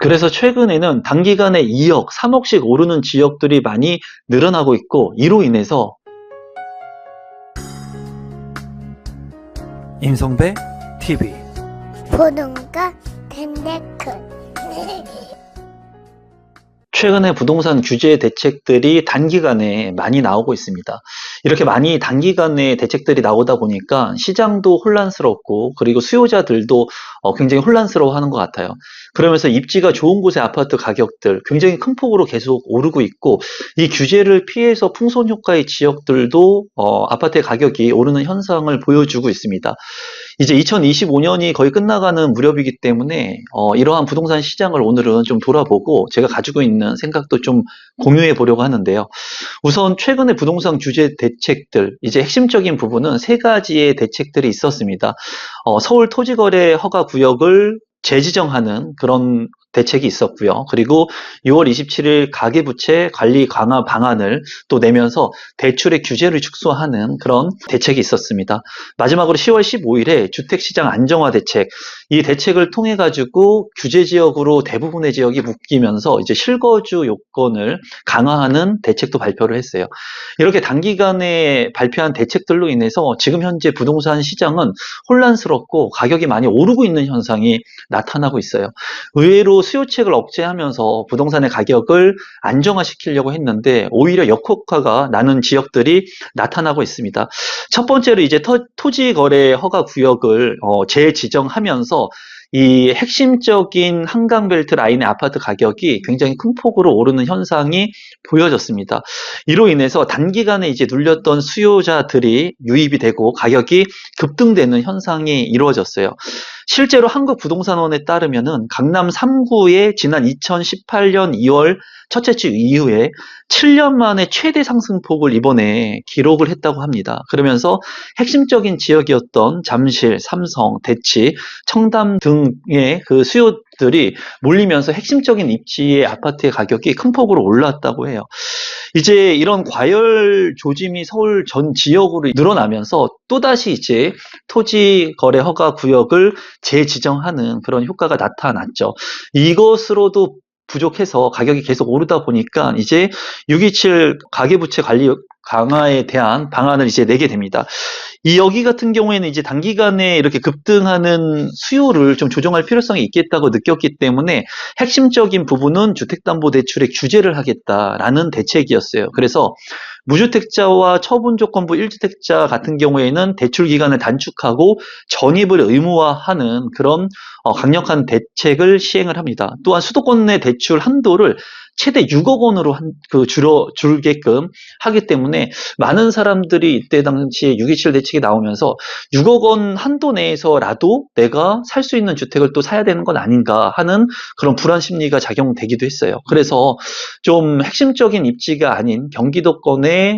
그래서 최근에는 단기간에 2억, 3억씩 오르는 지역들이 많이 늘어나고 있고, 이로 인해서 임성배 TV 보동과 덴데크 최근에 부동산 규제 대책들이 단기간에 많이 나오고 있습니다. 이렇게 많이 단기간에 대책들이 나오다 보니까 시장도 혼란스럽고, 그리고 수요자들도 굉장히 혼란스러워하는 것 같아요. 그러면서 입지가 좋은 곳의 아파트 가격들 굉장히 큰 폭으로 계속 오르고 있고, 이 규제를 피해서 풍선 효과의 지역들도 아파트의 가격이 오르는 현상을 보여주고 있습니다. 이제 2025년이 거의 끝나가는 무렵이기 때문에 이러한 부동산 시장을 오늘은 좀 돌아보고 제가 가지고 있는 생각도 좀 공유해 보려고 하는데요. 우선 최근에 부동산 규제 대책들, 이제 핵심적인 부분은 세 가지의 대책들이 있었습니다. 서울 토지거래 허가 구역을 재지정하는 그런 대책이 있었고요. 그리고 6월 27일 가계부채 관리 강화 방안을 또 내면서 대출의 규제를 축소하는 그런 대책이 있었습니다. 마지막으로 10월 15일에 주택시장 안정화 대책, 이 대책을 통해 가지고 규제 지역으로 대부분의 지역이 묶이면서 이제 실거주 요건을 강화하는 대책도 발표를 했어요. 이렇게 단기간에 발표한 대책들로 인해서 지금 현재 부동산 시장은 혼란스럽고 가격이 많이 오르고 있는 현상이 나타나고 있어요. 의외로 수요책을 억제하면서 부동산의 가격을 안정화시키려고 했는데 오히려 역효과가 나는 지역들이 나타나고 있습니다. 첫 번째로 이제 토지 거래 허가 구역을 재지정하면서 이 핵심적인 한강벨트 라인의 아파트 가격이 굉장히 큰 폭으로 오르는 현상이 보여졌습니다. 이로 인해서 단기간에 이제 눌렸던 수요자들이 유입이 되고 가격이 급등되는 현상이 이루어졌어요. 실제로 한국부동산원에 따르면은 강남 3구의 지난 2018년 2월 첫째 주 이후에 7년 만에 최대 상승폭을 이번에 기록을 했다고 합니다. 그러면서 핵심적인 지역이었던 잠실, 삼성, 대치, 청담 등의 그 수요들이 몰리면서 핵심적인 입지의 아파트의 가격이 큰 폭으로 올랐다고 해요. 이제 이런 과열 조짐이 서울 전 지역으로 늘어나면서 또다시 이제 토지 거래 허가 구역을 재지정하는 그런 효과가 나타났죠. 이것으로도 부족해서 가격이 계속 오르다 보니까 이제 627 가계부채 관리 강화에 대한 방안을 이제 내게 됩니다. 이 여기 같은 경우에는 이제 단기간에 이렇게 급등하는 수요를 좀 조정할 필요성이 있겠다고 느꼈기 때문에 핵심적인 부분은 주택담보대출의 규제를 하겠다라는 대책이었어요. 그래서 무주택자와 처분조건부 1주택자 같은 경우에는 대출 기간을 단축하고 전입을 의무화하는 그런 강력한 대책을 시행을 합니다. 또한 수도권 내 대출 한도를 최대 6억 원으로 줄게끔 하기 때문에 많은 사람들이 이때 당시에 627 대책이 나오면서 6억 원 한도 내에서라도 내가 살 수 있는 주택을 또 사야 되는 건 아닌가 하는 그런 불안 심리가 작용되기도 했어요. 그래서 좀 핵심적인 입지가 아닌 경기도권의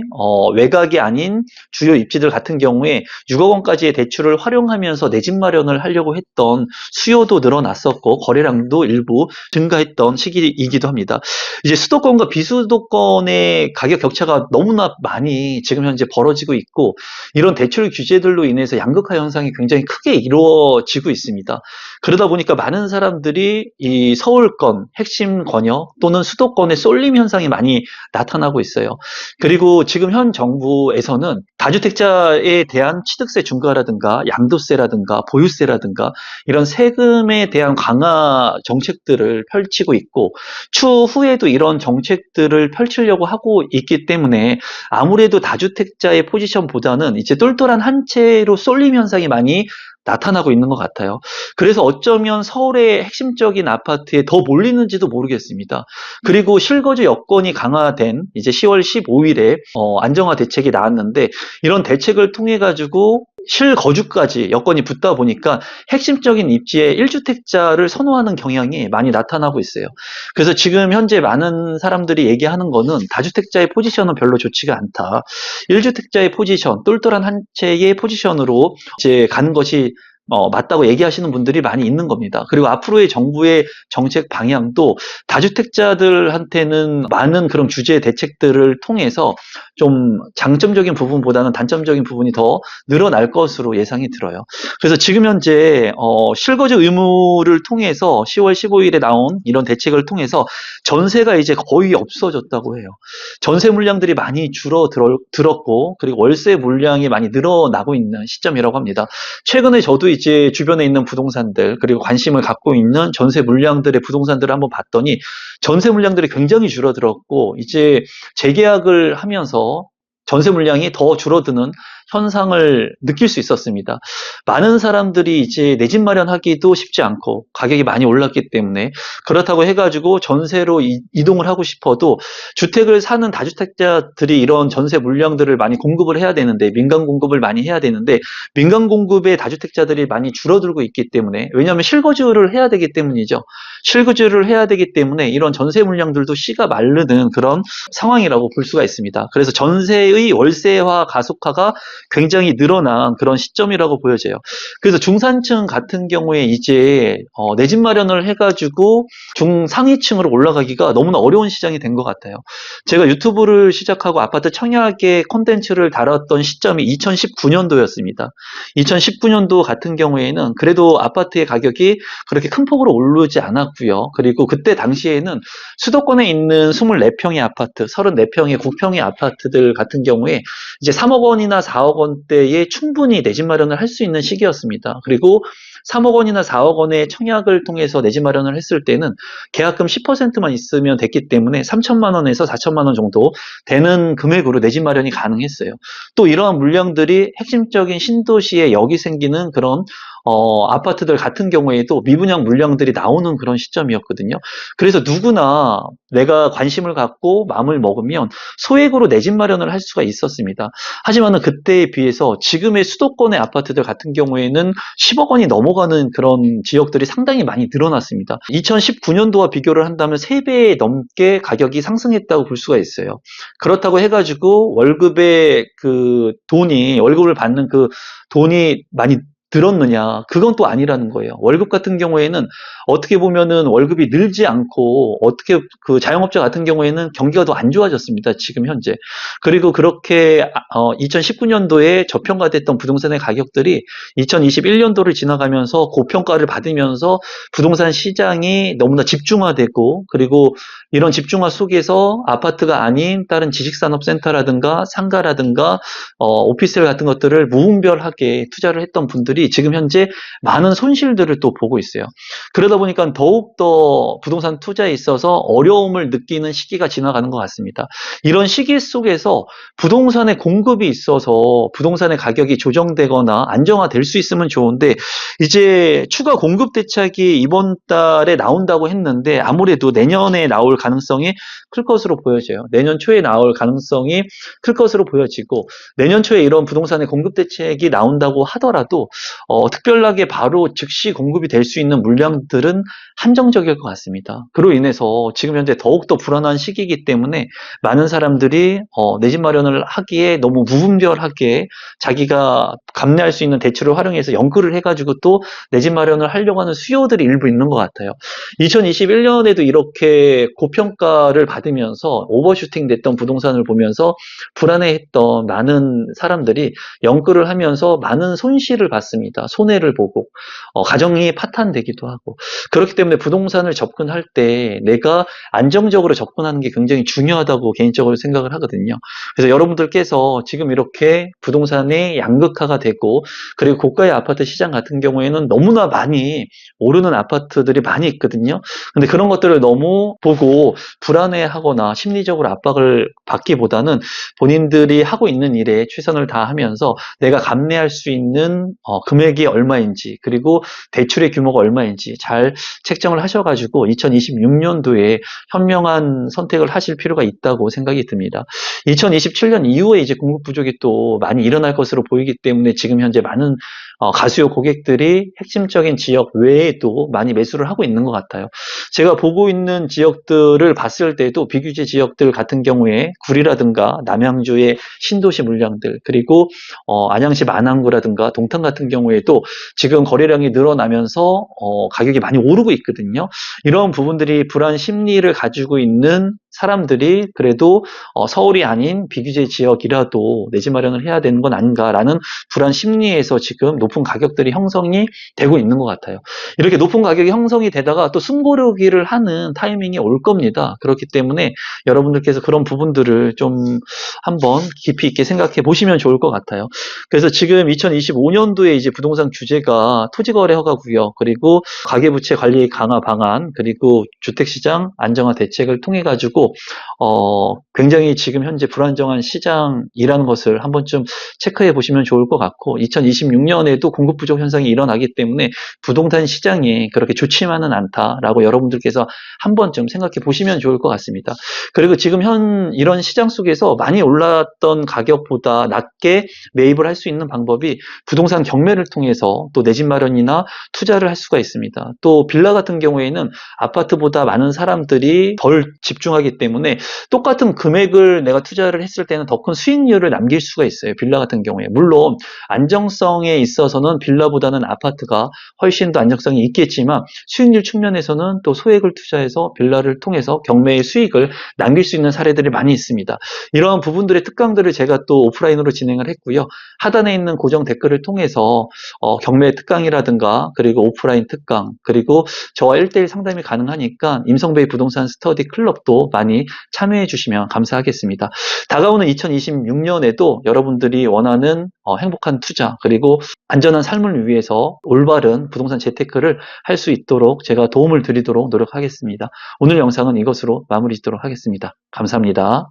외곽이 아닌 주요 입지들 같은 경우에 6억 원까지의 대출을 활용하면서 내 집 마련을 하려고 했던 수요도 늘어났었고 거래량도 일부 증가했던 시기이기도 합니다. 이제 수도권과 비수도권의 가격 격차가 너무나 많이 지금 현재 벌어지고 있고 이런 대출 규제들로 인해서 양극화 현상이 굉장히 크게 이루어지고 있습니다. 그러다 보니까 많은 사람들이 이 서울권 핵심 권역 또는 수도권의 쏠림 현상이 많이 나타나고 있어요. 그리고 지금 현 정부에서는 다주택자에 대한 취득세 중과라든가 양도세라든가 보유세라든가 이런 세금에 대한 강화 정책들을 펼치고 있고 추후에도 이런 정책들을 펼치려고 하고 있기 때문에 아무래도 다주택자의 포지션보다는 이제 똘똘한 한 채로 쏠림 현상이 많이 나타나고 있는 것 같아요. 그래서 어쩌면 서울의 핵심적인 아파트에 더 몰리는지도 모르겠습니다. 그리고 실거주 여건이 강화된 이제 10월 15일에 안정화 대책이 나왔는데 이런 대책을 통해 가지고 실거주까지 여건이 붙다 보니까 핵심적인 입지에 1주택자를 선호하는 경향이 많이 나타나고 있어요. 그래서 지금 현재 많은 사람들이 얘기하는 거는 다주택자의 포지션은 별로 좋지가 않다. 1주택자의 포지션, 똘똘한 한 채의 포지션으로 이제 가는 것이 맞다고 얘기하시는 분들이 많이 있는 겁니다. 그리고 앞으로의 정부의 정책 방향도 다주택자들한테는 많은 그런 규제 대책들을 통해서 좀 장점적인 부분보다는 단점적인 부분이 더 늘어날 것으로 예상이 들어요. 그래서 지금 현재 실거주 의무를 통해서 10월 15일에 나온 이런 대책을 통해서 전세가 이제 거의 없어졌다고 해요. 전세 물량들이 많이 줄어들었고 그리고 월세 물량이 많이 늘어나고 있는 시점이라고 합니다. 최근에 저도 이제 주변에 있는 부동산들 그리고 관심을 갖고 있는 전세 물량들의 부동산들을 한번 봤더니 전세 물량들이 굉장히 줄어들었고 이제 재계약을 하면서 전세 물량이 더 줄어드는 현상을 느낄 수 있었습니다. 많은 사람들이 이제 내 집 마련하기도 쉽지 않고 가격이 많이 올랐기 때문에 그렇다고 해가지고 전세로 이동을 하고 싶어도 주택을 사는 다주택자들이 이런 전세 물량들을 많이 공급을 해야 되는데 민간 공급을 많이 해야 되는데 민간 공급의 다주택자들이 많이 줄어들고 있기 때문에 왜냐하면 실거주를 해야 되기 때문이죠. 실거주를 해야 되기 때문에 이런 전세 물량들도 씨가 마르는 그런 상황이라고 볼 수가 있습니다. 그래서 전세의 월세화 가속화가 굉장히 늘어난 그런 시점이라고 보여져요. 그래서 중산층 같은 경우에 이제 내 집 마련을 해가지고 중상위층으로 올라가기가 너무나 어려운 시장이 된 것 같아요. 제가 유튜브를 시작하고 아파트 청약의 콘텐츠를 달았던 시점이 2019년도였습니다. 2019년도 같은 경우에는 그래도 아파트의 가격이 그렇게 큰 폭으로 오르지 않았고요. 그리고 그때 당시에는 수도권에 있는 24평의 아파트, 34평의 국평의 아파트들 같은 경우에 이제 3억 원이나 4억 원대에 충분히 내 집 마련을 할 수 있는 시기였습니다. 그리고 3억 원이나 4억 원의 청약을 통해서 내 집 마련을 했을 때는 계약금 10%만 있으면 됐기 때문에 3천만 원에서 4천만 원 정도 되는 금액으로 내 집 마련이 가능했어요. 또 이러한 물량들이 핵심적인 신도시에 여기 생기는 그런 아파트들 같은 경우에도 미분양 물량들이 나오는 그런 시점이었거든요. 그래서 누구나 내가 관심을 갖고 마음을 먹으면 소액으로 내 집 마련을 할 수가 있었습니다. 하지만은 그때에 비해서 지금의 수도권의 아파트들 같은 경우에는 10억 원이 넘어가는 그런 지역들이 상당히 많이 늘어났습니다. 2019년도와 비교를 한다면 3배 넘게 가격이 상승했다고 볼 수가 있어요. 그렇다고 해가지고 월급의 그 돈이, 월급을 받는 그 돈이 많이 들었느냐? 그건 또 아니라는 거예요. 월급 같은 경우에는 어떻게 보면은 월급이 늘지 않고 어떻게 그 자영업자 같은 경우에는 경기가 더 안 좋아졌습니다. 지금 현재. 그리고 그렇게 2019년도에 저평가됐던 부동산의 가격들이 2021년도를 지나가면서 고평가를 받으면서 부동산 시장이 너무나 집중화되고 그리고 이런 집중화 속에서 아파트가 아닌 다른 지식산업센터라든가 상가라든가 오피스텔 같은 것들을 무분별하게 투자를 했던 분들이 지금 현재 많은 손실들을 또 보고 있어요. 그러다 보니까 더욱더 부동산 투자에 있어서 어려움을 느끼는 시기가 지나가는 것 같습니다. 이런 시기 속에서 부동산의 공급이 있어서 부동산의 가격이 조정되거나 안정화될 수 있으면 좋은데 이제 추가 공급 대책이 이번 달에 나온다고 했는데 아무래도 내년에 나올 가능성이 클 것으로 보여져요. 내년 초에 나올 가능성이 클 것으로 보여지고 내년 초에 이런 부동산의 공급 대책이 나온다고 하더라도 특별하게 바로 즉시 공급이 될 수 있는 물량들은 한정적일 것 같습니다. 그로 인해서 지금 현재 더욱더 불안한 시기이기 때문에 많은 사람들이 내 집 마련을 하기에 너무 무분별하게 자기가 감내할 수 있는 대출을 활용해서 연끌을 해가지고 또 내 집 마련을 하려고 하는 수요들이 일부 있는 것 같아요. 2021년에도 이렇게 고평가를 받으면서 오버슈팅 됐던 부동산을 보면서 불안해했던 많은 사람들이 연끌을 하면서 많은 손실을 봤습니다. 손해를 보고 가정이 파탄되기도 하고 그렇기 때문에 부동산을 접근할 때 내가 안정적으로 접근하는 게 굉장히 중요하다고 개인적으로 생각을 하거든요. 그래서 여러분들께서 지금 이렇게 부동산이 양극화가 되고 그리고 고가의 아파트 시장 같은 경우에는 너무나 많이 오르는 아파트들이 많이 있거든요. 근데 그런 것들을 너무 보고 불안해하거나 심리적으로 압박을 받기보다는 본인들이 하고 있는 일에 최선을 다하면서 내가 감내할 수 있는 금액이 얼마인지 그리고 대출의 규모가 얼마인지 잘 책정을 하셔가지고 2026년도에 현명한 선택을 하실 필요가 있다고 생각이 듭니다. 2027년 이후에 이제 공급 부족이 또 많이 일어날 것으로 보이기 때문에 지금 현재 많은 가수요 고객들이 핵심적인 지역 외에도 많이 매수를 하고 있는 것 같아요. 제가 보고 있는 지역들을 봤을 때도 비규제 지역들 같은 경우에 구리라든가 남양주의 신도시 물량들 그리고 안양시 만안구라든가 동탄 같은 경우 경우에도 지금 거래량이 늘어나면서 가격이 많이 오르고 있거든요. 이런 부분들이 불안 심리를 가지고 있는 사람들이 그래도 서울이 아닌 비규제 지역이라도 내 집 마련을 해야 되는 건 아닌가라는 불안 심리에서 지금 높은 가격들이 형성이 되고 있는 것 같아요. 이렇게 높은 가격이 형성이 되다가 또 숨고르기를 하는 타이밍이 올 겁니다. 그렇기 때문에 여러분들께서 그런 부분들을 좀 한번 깊이 있게 생각해 보시면 좋을 것 같아요. 그래서 지금 2025년도에 이제 부동산 규제가 토지거래 허가 구역, 그리고 가계부채 관리 강화 방안, 그리고 주택시장 안정화 대책을 통해 가지고 굉장히 지금 현재 불안정한 시장이라는 것을 한 번쯤 체크해 보시면 좋을 것 같고, 2026년에도 공급 부족 현상이 일어나기 때문에 부동산 시장이 그렇게 좋지만은 않다라고 여러분들께서 한 번쯤 생각해 보시면 좋을 것 같습니다. 그리고 지금 이런 시장 속에서 많이 올랐던 가격보다 낮게 매입을 할 수 있는 방법이 부동산 경매를 통해서 또 내 집 마련이나 투자를 할 수가 있습니다. 또 빌라 같은 경우에는 아파트보다 많은 사람들이 덜 집중하기 때문에 똑같은 금액을 내가 투자를 했을 때는 더 큰 수익률을 남길 수가 있어요. 빌라 같은 경우에. 물론 안정성에 있어서는 빌라보다는 아파트가 훨씬 더 안정성이 있겠지만 수익률 측면에서는 또 소액을 투자해서 빌라를 통해서 경매의 수익을 남길 수 있는 사례들이 많이 있습니다. 이러한 부분들의 특강들을 제가 또 오프라인으로 진행을 했고요. 하단에 있는 고정 댓글을 통해서 경매 특강이라든가 그리고 오프라인 특강, 그리고 저와 1대1 상담이 가능하니까 임성베이 부동산 스터디 클럽도 많이 참여해 주시면 감사하겠습니다. 다가오는 2026년에도 여러분들이 원하는 행복한 투자, 그리고 안전한 삶을 위해서 올바른 부동산 재테크를 할 수 있도록 제가 도움을 드리도록 노력하겠습니다. 오늘 영상은 이것으로 마무리 짓도록 하겠습니다. 감사합니다.